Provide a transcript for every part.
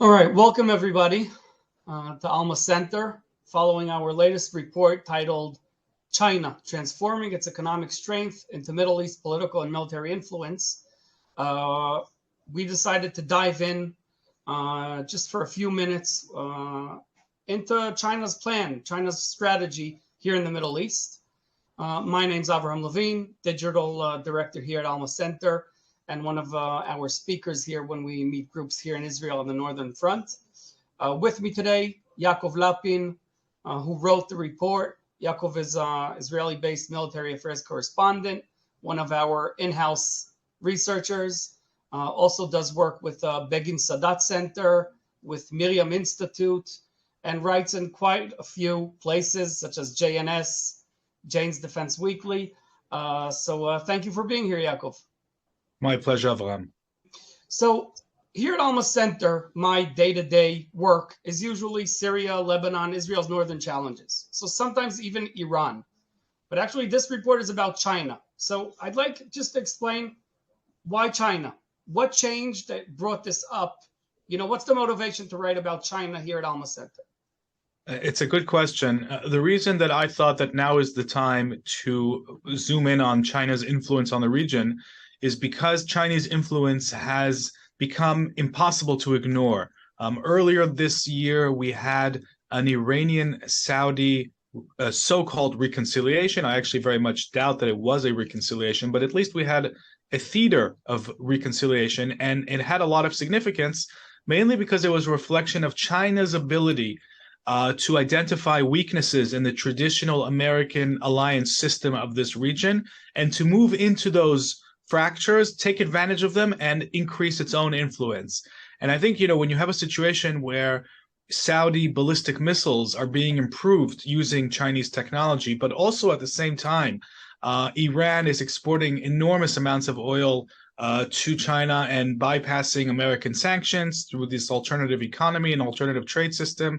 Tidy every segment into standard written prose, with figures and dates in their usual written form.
All right, welcome everybody to Alma Center, following our latest report titled China, Transforming Its Economic Strength into Middle East Political and Military Influence. We decided to dive in just for a few minutes into China's plan, China's strategy here in the Middle East. My name's Avraham Levine, Digital Director here at Alma Center, and one of our speakers here when we meet groups here in Israel on the Northern Front. With me today, Yaakov Lapin, who wrote the report. Yaakov is an Israeli-based military affairs correspondent, one of our in-house researchers, also does work with Begin Sadat Center, with Miriam Institute, and writes in quite a few places, such as JNS, Jane's Defense Weekly. So thank you for being here, Yaakov. My pleasure, Avraham. So here at Alma Center, my day-to-day work is usually Syria, Lebanon, Israel's northern challenges. So sometimes even Iran. But actually, this report is about China. So I'd like just to explain why China. What changed that brought this up? You know, what's the motivation to write about China here at Alma Center? It's a good question. The reason that I thought that now is the time to zoom in on China's influence on the region is because Chinese influence has become impossible to ignore. Earlier this year, we had an Iranian-Saudi so-called reconciliation. I actually very much doubt that it was a reconciliation, but at least we had a theater of reconciliation, and it had a lot of significance, mainly because it was a reflection of China's ability to identify weaknesses in the traditional American alliance system of this region and to move into those fractures, take advantage of them, and increase its own influence. And I think, when you have a situation where Saudi ballistic missiles are being improved using Chinese technology, but also at the same time, Iran is exporting enormous amounts of oil to China and bypassing American sanctions through this alternative economy and alternative trade system.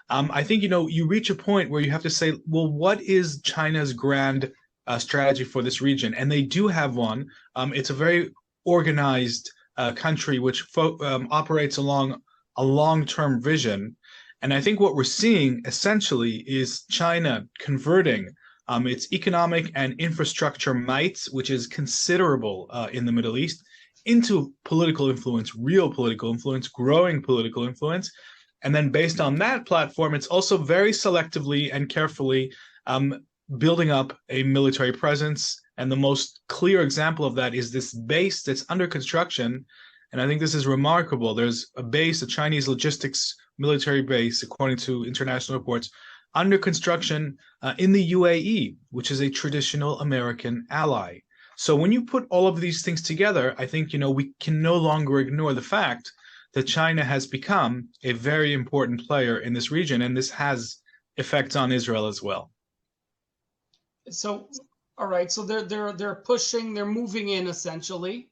I think, you reach a point where you have to say, well, what is China's grand strategy for this region? And they do have one. It's a very organized country which operates along a long-term vision. And I think what we're seeing essentially is China converting its economic and infrastructure might, which is considerable in the Middle East, into political influence, real political influence, growing political influence. And then based on that platform, it's also very selectively and carefully building up a military presence. And the most clear example of that is this base that's under construction. And I think this is remarkable. There's a base, a Chinese logistics military base, according to international reports, under construction in the UAE, which is a traditional American ally. So when you put all of these things together, I think, we can no longer ignore the fact that China has become a very important player in this region, and this has effects on Israel as well. So, all right. So they're pushing, they're moving in essentially,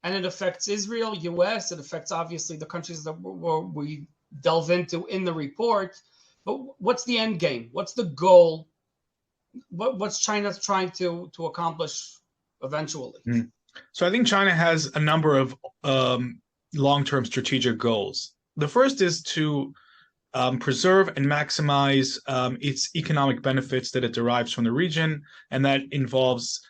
and it affects Israel, U.S. It affects obviously the countries that we delve into in the report. But what's the end game? What's the goal? What's China trying to accomplish eventually? So I think China has a number of long-term strategic goals. The first is to preserve and maximize its economic benefits that it derives from the region, and that involves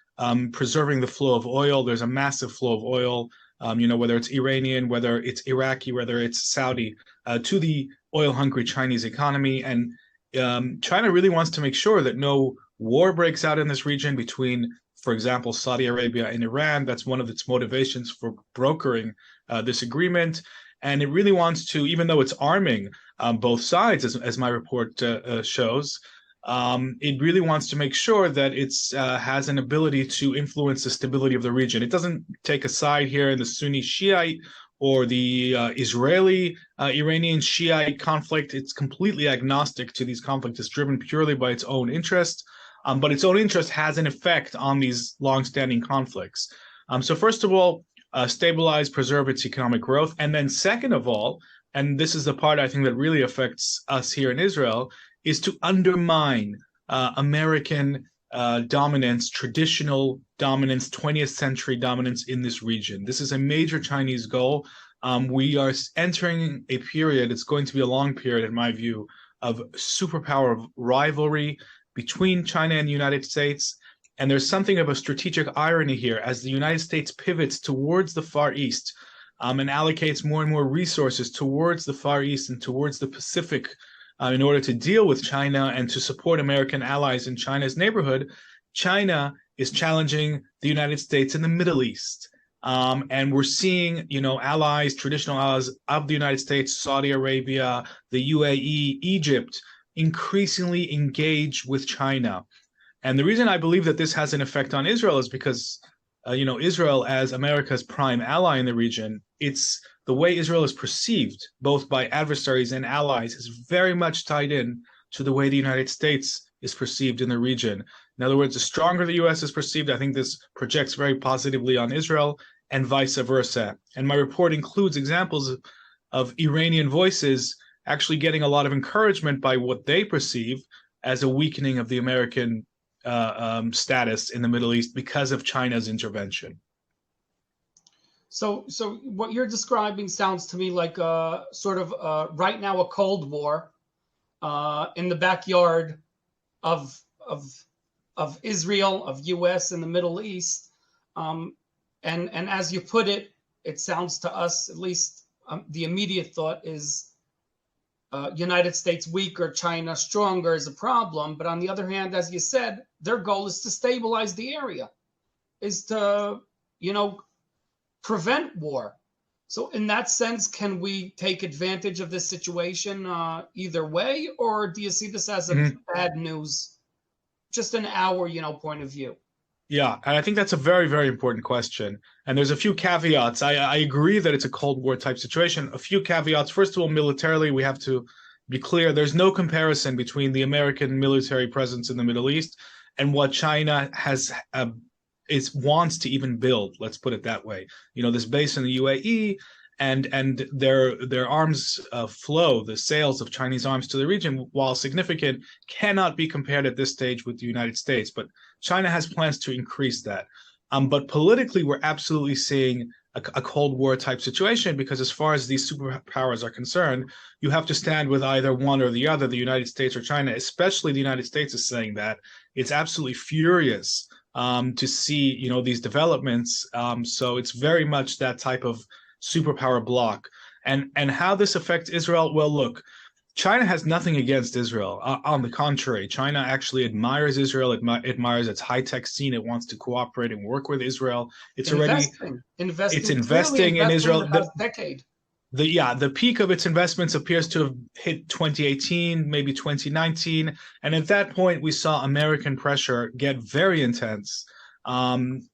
preserving the flow of oil. There's a massive flow of oil, whether it's Iranian, whether it's Iraqi, whether it's Saudi, to the oil-hungry Chinese economy. And China really wants to make sure that no war breaks out in this region between, for example, Saudi Arabia and Iran. That's one of its motivations for brokering this agreement. And it really wants to, even though it's arming both sides, as my report shows, it really wants to make sure that it has an ability to influence the stability of the region. It doesn't take a side here in the Sunni Shiite or the Israeli-Iranian Shiite conflict. It's completely agnostic to these conflicts. It's driven purely by its own interest, but its own interest has an effect on these long-standing conflicts. So first of all, stabilize, preserve its economic growth. And then second of all, and this is the part I think that really affects us here in Israel, is to undermine American dominance, traditional dominance, 20th century dominance in this region. This is a major Chinese goal. We are entering a period, it's going to be a long period, in my view, of superpower rivalry between China and the United States. And there's something of a strategic irony here as the United States pivots towards the Far East and allocates more and more resources towards the Far East and towards the Pacific in order to deal with China and to support American allies in China's neighborhood. China is challenging the United States in the Middle East. And we're seeing, allies, traditional allies of the United States, Saudi Arabia, the UAE, Egypt, increasingly engage with China. And the reason I believe that this has an effect on Israel is because, Israel as America's prime ally in the region, it's the way Israel is perceived, both by adversaries and allies, is very much tied in to the way the United States is perceived in the region. In other words, the stronger the U.S. is perceived, I think this projects very positively on Israel and vice versa. And my report includes examples of Iranian voices actually getting a lot of encouragement by what they perceive as a weakening of the American status in the Middle East because of China's intervention. So what you're describing sounds to me like a sort of right now a Cold War in the backyard of Israel, of U.S. and the Middle East, and as you put it, it sounds to us, at least the immediate thought is United States weaker, China stronger is a problem. But on the other hand, as you said, their goal is to stabilize the area, is to prevent war. So in that sense, can we take advantage of this situation either way, or do you see this as a bad news? Just an our, point of view. Yeah, and I think that's a very, very important question. And there's a few caveats. I agree that it's a Cold War type situation. A few caveats. First of all, militarily, we have to be clear. There's no comparison between the American military presence in the Middle East and what China has wants to even build. Let's put it that way. This base in the UAE and their arms flow, the sales of Chinese arms to the region, while significant, cannot be compared at this stage with the United States. But China has plans to increase that. But politically, we're absolutely seeing a Cold War type situation because as far as these superpowers are concerned, you have to stand with either one or the other, the United States or China. Especially the United States is saying that. It's absolutely furious to see, these developments. So it's very much that type of superpower bloc. And how this affects Israel? Well, look, China has nothing against Israel. On the contrary, China actually admires Israel, admires its high-tech scene. It wants to cooperate and work with Israel. It's investing in Israel. In the past decade. The peak of its investments appears to have hit 2018, maybe 2019. And at that point, we saw American pressure get very intense.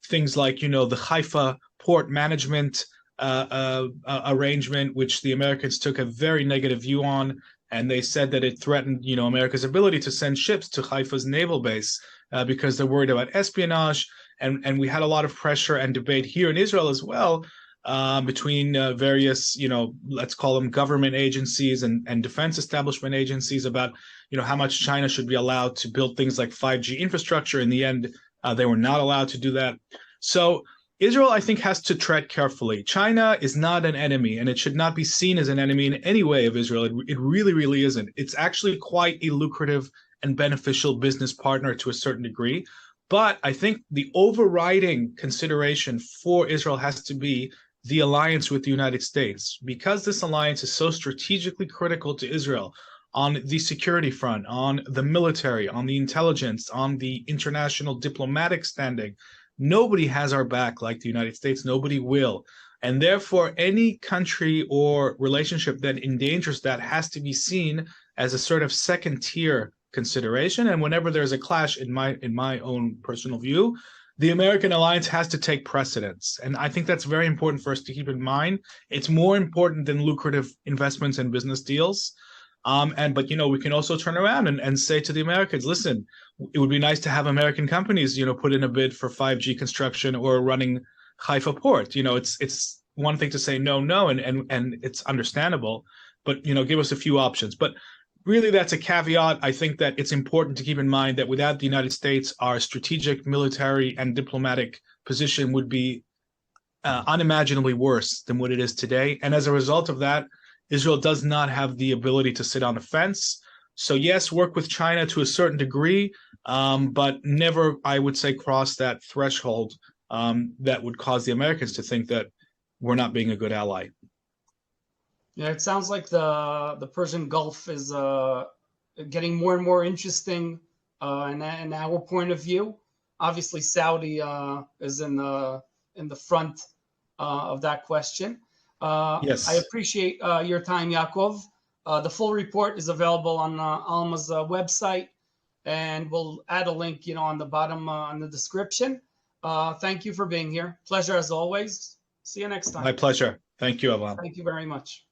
Things like, the Haifa port management arrangement, which the Americans took a very negative view on. And they said that it threatened, America's ability to send ships to Haifa's naval base because they're worried about espionage. And we had a lot of pressure and debate here in Israel as well between various, let's call them government agencies and defense establishment agencies about, how much China should be allowed to build things like 5G infrastructure. In the end, they were not allowed to do that. So Israel, I think, has to tread carefully. China is not an enemy, and it should not be seen as an enemy in any way of Israel. It really, really isn't. It's actually quite a lucrative and beneficial business partner to a certain degree. But I think the overriding consideration for Israel has to be the alliance with the United States, because this alliance is so strategically critical to Israel on the security front, on the military, on the intelligence, on the international diplomatic standing. Nobody has our back like the United States. Nobody will. And therefore, any country or relationship that endangers that has to be seen as a sort of second tier consideration. And whenever there's a clash, in my own personal view, the American alliance has to take precedence. And I think that's very important for us to keep in mind. It's more important than lucrative investments and business deals. But we can also turn around and say to the Americans, listen, it would be nice to have American companies, put in a bid for 5G construction or running Haifa port. It's one thing to say no, and it's understandable, but give us a few options. But really, that's a caveat. I think that it's important to keep in mind that without the United States, our strategic, military, and diplomatic position would be unimaginably worse than what it is today. And as a result of that, Israel does not have the ability to sit on the fence. So yes, work with China to a certain degree, but never, I would say, cross that threshold that would cause the Americans to think that we're not being a good ally. Yeah, it sounds like the Persian Gulf is getting more and more interesting in our point of view. Obviously, Saudi is in the front of that question. Yes. I appreciate your time, Yaakov. The full report is available on Alma's website, and we'll add a link, on the bottom in the description. Thank you for being here. Pleasure as always. See you next time. My pleasure. Thank you, Avam. Thank you very much.